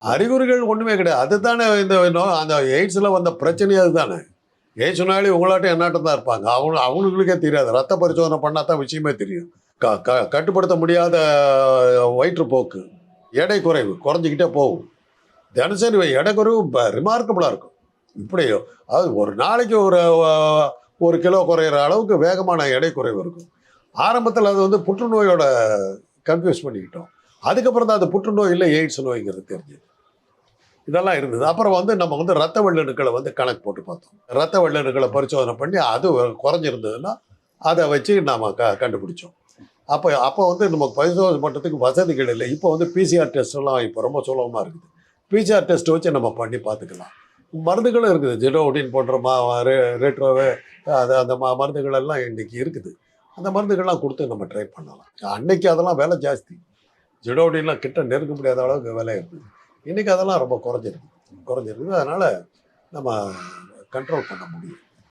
அறிகுறிகள் ஒன்றுமே கிடையாது. அதுதானே இந்த அந்த எய்ட்ஸில் வந்த பிரச்சனையே அதுதானே. எய்ட்ஸ் நோயாளி உங்களாட்டம் என்னாட்டம் தான் இருப்பாங்க. அவங்களுக்கே தெரியாது. ரத்த பரிசோதனை பண்ணால் தான் விஷயமே தெரியும். கட்டுப்படுத்த முடியாத வயிற்றுப்போக்கு, எடை குறைவு குறைஞ்சிக்கிட்டே போகும். தினசரி எடை குறைவு ரிமார்க்கபுளாக இருக்கும். இப்படி அதாவது ஒரு நாளைக்கு ஒரு கிலோ குறையிற அளவுக்கு வேகமான எடை குறைவு இருக்கும். ஆரம்பத்தில் அது வந்து புற்றுநோயோட கன்ஃபியூஸ் பண்ணிக்கிட்டோம். அதுக்கப்புறம் தான் அது புற்றுநோய் இல்லை எய்ட்ஸ் நோய்ங்கிறது தெரிஞ்சது. இதெல்லாம் இருந்தது. அப்புறம் வந்து நம்ம வந்து ரத்த வெள்ளணுக்களை வந்து கணக்கு போட்டு பார்த்தோம். ரத்த வெள்ளணுக்களை பரிசோதனை பண்ணி அது குறைஞ்சிருந்ததுன்னா அதை வச்சு நாம் கண்டுபிடிச்சோம். அப்போ வந்து நமக்கு பரிசோதனை பண்ணுறதுக்கு வசதிகள் இல்லை. இப்போ வந்து பிசிஆர் டெஸ்ட்லாம் இப்போ ரொம்ப சுலபமாக இருக்குது. பிசிஆர் டெஸ்ட் வச்சு நம்ம பண்ணி பார்த்துக்கலாம். மருந்துகளும் இருக்குது. ஜிடோடின் போன்ற ரேட்ரோவே அந்த மருந்துகள் எல்லாம் இன்றைக்கி இருக்குது. அந்த மருந்துகள்லாம் கொடுத்து நம்ம ட்ரை பண்ணலாம். அன்னைக்கு அதெல்லாம் விலை ஜாஸ்தி. ஜிடோடின்லாம் கிட்ட நெருங்க முடியாத அளவுக்கு விலை இருக்குது. இன்றைக்கி அதெல்லாம் ரொம்ப குறைஞ்சிருக்கு. அதனால் நம்ம கண்ட்ரோல் பண்ண முடியும்.